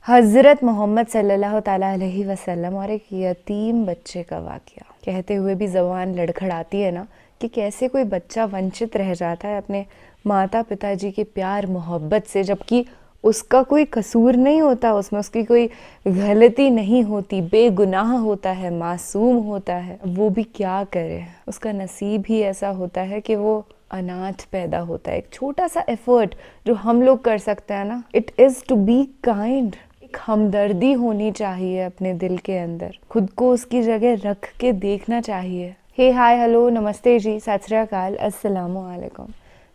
हज़रत मोहम्मद सल्लल्लाहु ताला अलैहि वसल्लम और एक यतीम बच्चे का वाक़या कहते हुए भी ज़बान लड़खड़ाती है ना कि कैसे कोई बच्चा वंचित रह जाता है अपने माता पिताजी के प्यार मोहब्बत से, जबकि उसका कोई कसूर नहीं होता, उसमें उसकी कोई गलती नहीं होती, बेगुनाह होता है, मासूम होता है। वो भी क्या करे, उसका नसीब ही ऐसा होता है कि वो अनाथ पैदा होता है। एक छोटा सा एफर्ट जो हम लोग कर सकते हैं ना, it is to be kind. एक हमदर्दी होनी चाहिए अपने दिल के अंदर, खुद को उसकी जगह रख के देखना चाहिए। हे हाय हेलो नमस्ते जी, सत श्री अकाल, अस्सलामु अलैकुम।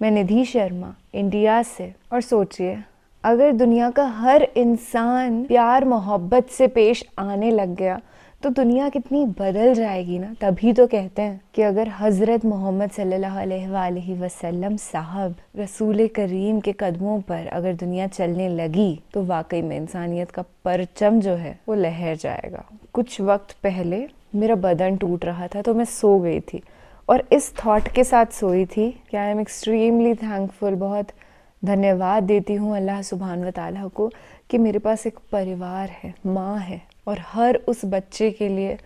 मैं निधि शर्मा इंडिया से। और सोचिए, अगर दुनिया का हर इंसान प्यार मोहब्बत से पेश आने लग गया तो दुनिया कितनी बदल जाएगी ना। तभी तो कहते हैं कि अगर हज़रत मोहम्मद सल्लल्लाहु अलैहि वसल्लम साहब रसूल करीम के कदमों पर अगर दुनिया चलने लगी तो वाकई में इंसानियत का परचम जो है वो लहर जाएगा। कुछ वक्त पहले मेरा बदन टूट रहा था तो मैं सो गई थी और इस थॉट के साथ सोई थी कि आई एम एक्सट्रीमली थैंकफुल, बहुत धन्यवाद देती हूँ अल्लाह सुभान व तआला को कि मेरे पास एक परिवार है, माँ है, और हर उस बच्चे के लिए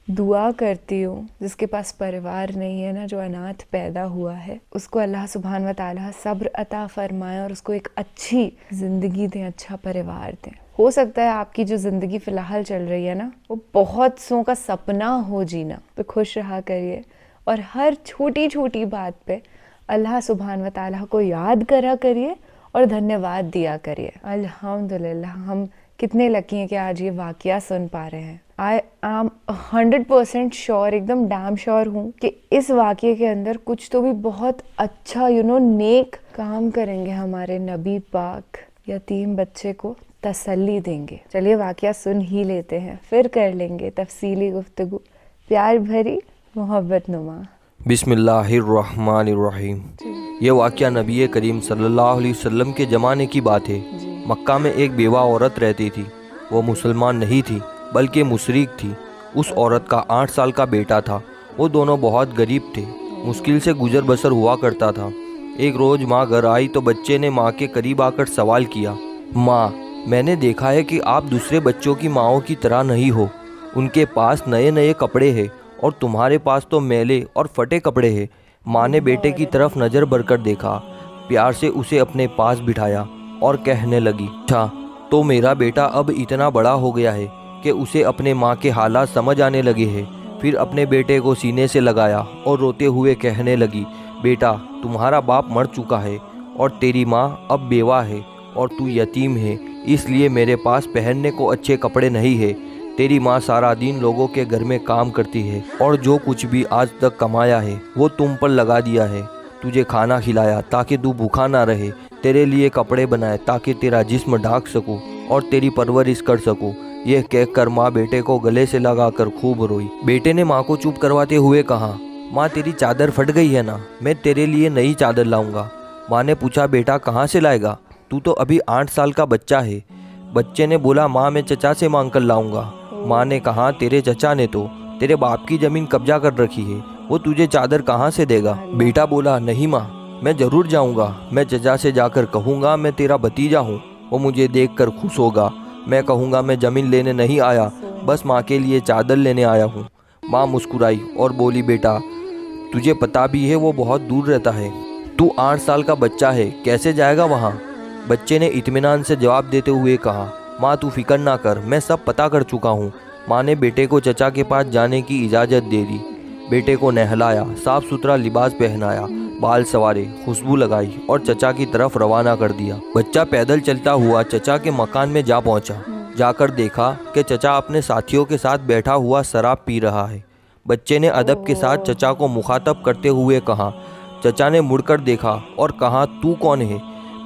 दुआ करती हूँ जिसके पास परिवार नहीं है ना, जो अनाथ पैदा हुआ है। उसको अल्लाह सुभान व तआला सब्र अता फरमाए और उसको एक अच्छी ज़िंदगी दें, अच्छा परिवार दें। हो सकता है आपकी जो ज़िंदगी फ़िलहाल चल रही है ना, वो बहुत सौ का सपना हो जीना, तो खुश रहा करिए और हर छोटी छोटी बात पे अल्लाह सुभान व तआला को याद करा करिए और धन्यवाद दिया करिए। अल्हम्दुलिल्लाह, हम कितने लकी हैं कि आज ये वाक़या सुन पा रहे हैं। आई एम 100% श्योर, एकदम डैम श्योर हूँ कि इस वाक़ये के अंदर कुछ तो भी बहुत अच्छा नेक काम करेंगे हमारे नबी पाक। यतीम बच्चे को तसल्ली देंगे। चलिए वाक़या सुन ही लेते हैं, फिर कर लेंगे तफसीली गुफ्तगू, प्यार भरी मोहब्बत नुमा। बिस्मिल्लाहिर्रहमानिर्रहीम। ये वाक़या नबी करीम सल्लल्लाहु अलैहि वसल्लम के ज़माने की बात है। मक्का में एक बेवा औरत रहती थी। वो मुसलमान नहीं थी बल्कि मुशरिक थी। उस औरत का 8 साल का बेटा था। वो दोनों बहुत गरीब थे, मुश्किल से गुजर बसर हुआ करता था। एक रोज़ माँ घर आई तो बच्चे ने माँ के करीब आकर सवाल किया, माँ, मैंने देखा है कि आप दूसरे बच्चों की माँओं की तरह नहीं हो। उनके पास नए नए कपड़े हैं और तुम्हारे पास तो मैले और फटे कपड़े हैं। माँ ने बेटे की तरफ नज़र भरकर देखा, प्यार से उसे अपने पास बिठाया और कहने लगी, अच्छा तो मेरा बेटा अब इतना बड़ा हो गया है कि उसे अपने माँ के हालात समझ आने लगे हैं। फिर अपने बेटे को सीने से लगाया और रोते हुए कहने लगी, बेटा तुम्हारा बाप मर चुका है और तेरी माँ अब बेवा है और तू यतीम है, इसलिए मेरे पास पहनने को अच्छे कपड़े नहीं है। तेरी माँ सारा दिन लोगों के घर में काम करती है और जो कुछ भी आज तक कमाया है वो तुम पर लगा दिया है। तुझे खाना खिलाया ताकि तू भूखा ना रहे, तेरे लिए कपड़े बनाए ताकि तेरा जिस्म ढांक सकूं और तेरी परवरिश कर सकूं। यह कहकर माँ बेटे को गले से लगाकर खूब रोई। बेटे ने माँ को चुप करवाते हुए कहा, माँ तेरी चादर फट गई है ना, मैं तेरे लिए नई चादर लाऊंगा। माँ ने पूछा, बेटा कहाँ से लाएगा, तू तो अभी 8 साल का बच्चा है। बच्चे ने बोला, माँ मैं चचा से मांग कर लाऊंगा। माँ ने कहा, तेरे चचा ने तो तेरे बाप की ज़मीन कब्जा कर रखी है, वो तुझे चादर कहाँ से देगा। बेटा बोला, नहीं माँ, मैं ज़रूर जाऊँगा। मैं चचा से जाकर कहूँगा मैं तेरा भतीजा हूँ, वो मुझे देखकर खुश होगा। मैं कहूँगा मैं ज़मीन लेने नहीं आया, बस माँ के लिए चादर लेने आया हूँ। माँ मुस्कुराई और बोली, बेटा तुझे पता भी है वो बहुत दूर रहता है, तू 8 साल का बच्चा है, कैसे जाएगा वहाँ। बच्चे ने इत्मीनान से जवाब देते हुए कहा, माँ तू फिक्र ना कर, मैं सब पता कर चुका हूँ। माँ ने बेटे को चचा के पास जाने की इजाज़त दे दी। बेटे को नहलाया, साफ़ सुथरा लिबास पहनाया, बाल संवारे, खुशबू लगाई और चचा की तरफ रवाना कर दिया। बच्चा पैदल चलता हुआ चचा के मकान में जा पहुँचा। जाकर देखा कि चचा अपने साथियों के साथ बैठा हुआ शराब पी रहा है। बच्चे ने अदब के साथ चचा को मुखातब करते हुए कहा। चचा ने मुड़कर देखा और कहा, तू कौन है।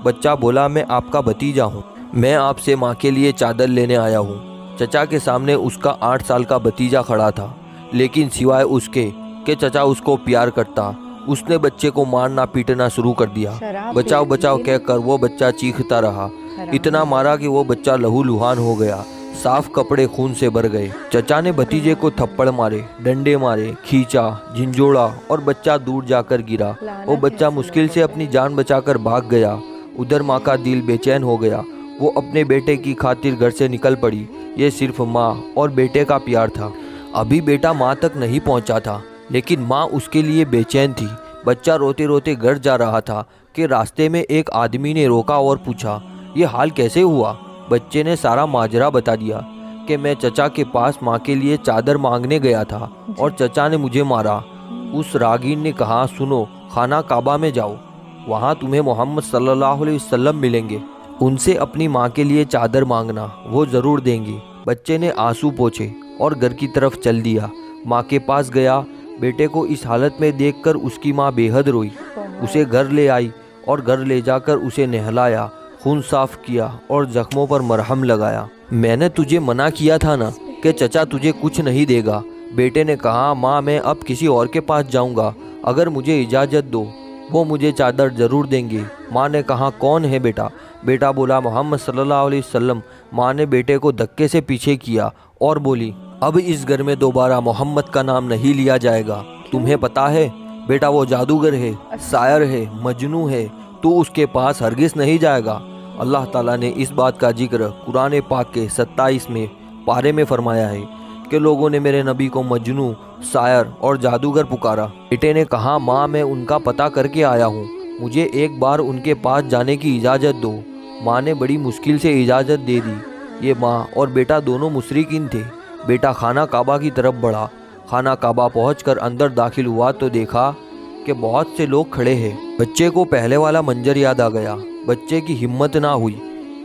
बच्चा बोला, मैं आपका भतीजा हूँ, मैं आपसे माँ के लिए चादर लेने आया हूँ। चचा के सामने उसका 8 साल का भतीजा खड़ा था, लेकिन सिवाय उसके कि चचा उसको प्यार करता, उसने बच्चे को मारना पीटना शुरू कर दिया। बचाओ बचाओ कहकर वो बच्चा चीखता रहा, इतना मारा कि वो बच्चा लहूलुहान हो गया, साफ कपड़े खून से भर गए। चचा ने भतीजे को थप्पड़ मारे, डंडे मारे, खींचा, झिंझोड़ा और बच्चा दूर जाकर गिरा। वो बच्चा मुश्किल से अपनी जान बचाकर भाग गया। उधर माँ का दिल बेचैन हो गया। वो अपने बेटे की खातिर घर से निकल पड़ी। ये सिर्फ माँ और बेटे का प्यार था। अभी बेटा माँ तक नहीं पहुँचा था, लेकिन माँ उसके लिए बेचैन थी। बच्चा रोते रोते घर जा रहा था कि रास्ते में एक आदमी ने रोका और पूछा, ये हाल कैसे हुआ? बच्चे ने सारा माजरा बता दिया कि मैं चचा के पास माँ के लिए चादर मांगने गया था और चचा ने मुझे मारा। उस रागीर ने कहा, सुनो, खाना काबा में जाओ, वहाँ तुम्हें मोहम्मद सल्लल्लाहु अलैहि वसल्लम मिलेंगे, उनसे अपनी माँ के लिए चादर मांगना, वो ज़रूर देंगी। बच्चे ने आंसू पोंछे और घर की तरफ चल दिया। माँ के पास गया। बेटे को इस हालत में देखकर उसकी माँ बेहद रोई। उसे घर ले आई और घर ले जाकर उसे नहलाया, खून साफ किया और जख्मों पर मरहम लगाया। मैंने तुझे मना किया था ना कि चचा तुझे कुछ नहीं देगा। बेटे ने कहा, माँ मैं अब किसी और के पास जाऊंगा, अगर मुझे इजाज़त दो वो मुझे चादर ज़रूर देंगे। माँ ने कहा, कौन है बेटा? बेटा बोला, मोहम्मद सल्लल्लाहु अलैहि वसल्लम। माँ ने बेटे को धक्के से पीछे किया और बोली, अब इस घर में दोबारा मोहम्मद का नाम नहीं लिया जाएगा। तुम्हें पता है बेटा, वो जादूगर है, शायर है, मजनू है, तू उसके पास हरगिज़ नहीं जाएगा। अल्लाह ताला ने इस बात का जिक्र कुरान पाक के 27वें पारे में फरमाया है कि लोगों ने मेरे नबी को मजनू, शायर और जादूगर पुकारा। बेटे ने कहा, माँ मैं उनका पता करके आया हूँ, मुझे एक बार उनके पास जाने की इजाज़त दो। माँ ने बड़ी मुश्किल से इजाज़त दे दी। ये माँ और बेटा दोनों मुशरिकीन थे। बेटा खाना काबा की तरफ बढ़ा। खाना काबा पहुंचकर अंदर दाखिल हुआ तो देखा कि बहुत से लोग खड़े हैं। बच्चे को पहले वाला मंजर याद आ गया। बच्चे की हिम्मत ना हुई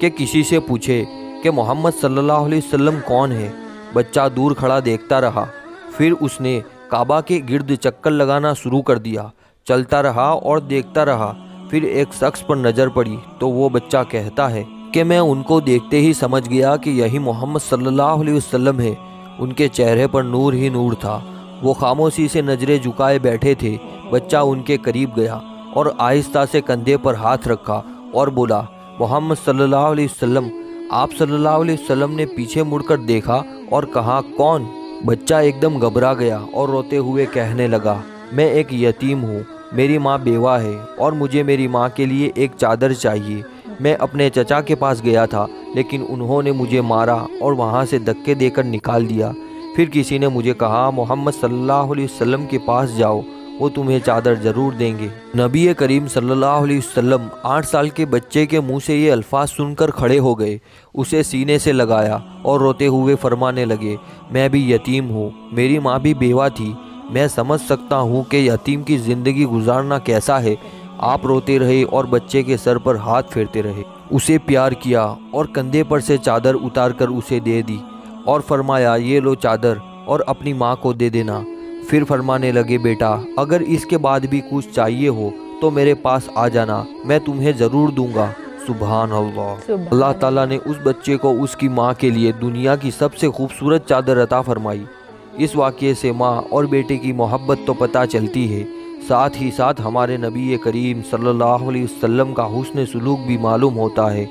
कि किसी से पूछे कि मोहम्मद सल्लल्लाहु अलैहि वसल्लम कौन है। बच्चा दूर खड़ा देखता रहा। फिर उसने काबा के गिर्द चक्कर लगाना शुरू कर दिया। चलता रहा और देखता रहा। फिर एक शख्स पर नज़र पड़ी तो वो बच्चा कहता है कि मैं उनको देखते ही समझ गया कि यही मोहम्मद सल्लल्लाहु अलैहि वसल्लम है। उनके चेहरे पर नूर ही नूर था। वो खामोशी से नज़रें झुकाए बैठे थे। बच्चा उनके करीब गया और आहिस्ता से कंधे पर हाथ रखा और बोला, मोहम्मद सल्लल्लाहु अलैहि वसल्लम। आप सल्लल्लाहु अलैहि वसल्लम ने पीछे मुड़कर देखा और कहा, कौन? बच्चा एकदम घबरा गया और रोते हुए कहने लगा, मैं एक यतीम हूँ, मेरी माँ बेवा है और मुझे मेरी माँ के लिए एक चादर चाहिए। मैं अपने चचा के पास गया था, लेकिन उन्होंने मुझे मारा और वहाँ से धक्के देकर निकाल दिया। फिर किसी ने मुझे कहा, मोहम्मद सल्लल्लाहु अलैहि वसल्लम के पास जाओ, वो तुम्हें चादर ज़रूर देंगे। नबी करीम सल्लल्लाहु अलैहि वसल्लम 8 साल के बच्चे के मुंह से ये अल्फाज सुनकर खड़े हो गए। उसे सीने से लगाया और रोते हुए फरमाने लगे, मैं भी यतीम हूँ, मेरी माँ भी बेवा थी। मैं समझ सकता हूँ कि यतीम की ज़िंदगी गुजारना कैसा है। आप रोते रहे और बच्चे के सर पर हाथ फेरते रहे। उसे प्यार किया और कंधे पर से चादर उतारकर उसे दे दी और फरमाया, ये लो चादर और अपनी माँ को दे देना। फिर फरमाने लगे, बेटा अगर इसके बाद भी कुछ चाहिए हो तो मेरे पास आ जाना, मैं तुम्हें ज़रूर दूंगा। सुभान अल्लाह। अल्लाह ताला ने उस बच्चे को उसकी माँ के लिए दुनिया की सबसे खूबसूरत चादर अता फरमाई। इस वाक़ये से माँ और बेटे की मोहब्बत तो पता चलती है, साथ ही साथ हमारे नबी करीम सल्लल्लाहु अलैहि वसल्लम का हुस्न सुलूक भी मालूम होता है।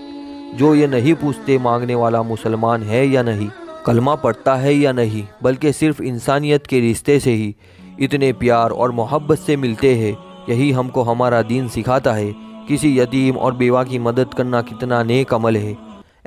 जो ये नहीं पूछते मांगने वाला मुसलमान है या नहीं, कलमा पढ़ता है या नहीं, बल्कि सिर्फ इंसानियत के रिश्ते से ही इतने प्यार और मोहब्बत से मिलते हैं। यही हमको हमारा दीन सिखाता है। किसी यतीम और बेवा की मदद करना कितना नेक अमल है।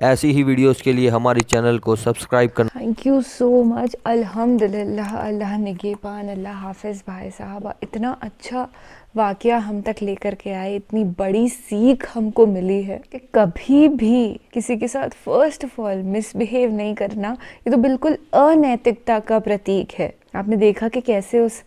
ऐसी ही वीडियोस के लिए हमारे चैनल को सब्सक्राइब करना। Thank you so much. अल्हम्दुलिल्लाह, अल्लाह निगहबान, अल्लाह हाफिज़। भाई साहब इतना अच्छा वाक़या हम तक लेकर के आए, इतनी बड़ी सीख हमको मिली है कि कभी भी किसी के साथ फर्स्ट ऑफ ऑल मिसबिहेव नहीं करना। ये तो बिल्कुल अनैतिकता का प्रतीक है। आपने देखा कि कैसे उस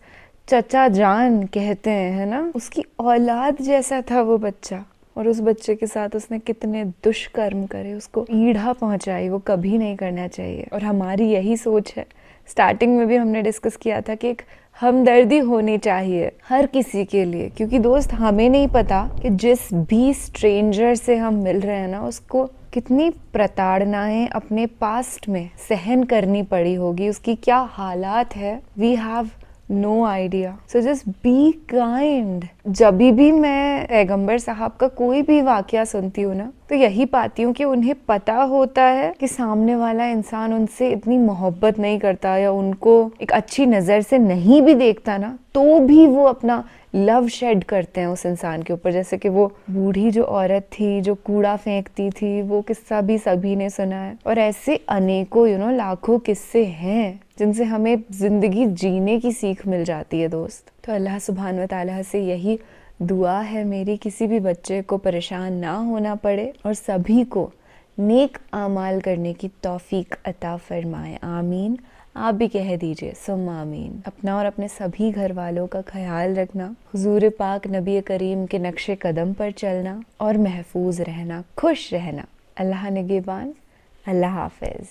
चचा जान कहते हैं, है ना, उसकी औलाद जैसा था वो बच्चा, और उस बच्चे के साथ उसने कितने दुष्कर्म करे, उसको पीड़ा पहुंचाई। वो कभी नहीं करना चाहिए। और हमारी यही सोच है। स्टार्टिंग में भी हमने डिस्कस किया था कि एक हमदर्दी होनी चाहिए हर किसी के लिए, क्योंकि दोस्त हमें नहीं पता कि जिस भी स्ट्रेंजर से हम मिल रहे हैं ना, उसको कितनी प्रताड़नाएं अपने पास्ट में सहन करनी पड़ी होगी, उसकी क्या हालात है। We have no idea. So just be kind. जब भी मैं पैगंबर साहब का कोई भी वाकया सुनती हूँ ना, तो यही पाती हूँ कि उन्हें पता होता है कि सामने वाला इंसान उनसे इतनी मोहब्बत नहीं करता या उनको एक अच्छी नज़र से नहीं भी देखता ना, तो भी वो अपना लव शेड करते हैं उस इंसान के ऊपर। जैसे कि वो बूढ़ी जो औरत थी जो कूड़ा फेंकती थी, वो किस्सा भी सभी ने सुना है। और ऐसे अनेकों लाखों किस्से हैं जिनसे हमें जिंदगी जीने की सीख मिल जाती है दोस्त। तो अल्लाह सुब्हान व तआला से यही दुआ है मेरी, किसी भी बच्चे को परेशान ना होना पड़े और सभी को नेक आमाल करने की तौफीक अता फरमाए। आमीन। आप भी कह दीजिए सुम्मा आमीन। अपना और अपने सभी घर वालों का ख्याल रखना, हुजूर पाक नबी करीम के नक्शे कदम पर चलना और महफूज रहना, खुश रहना। अल्लाह निगहबान। अल्लाह हाफिज।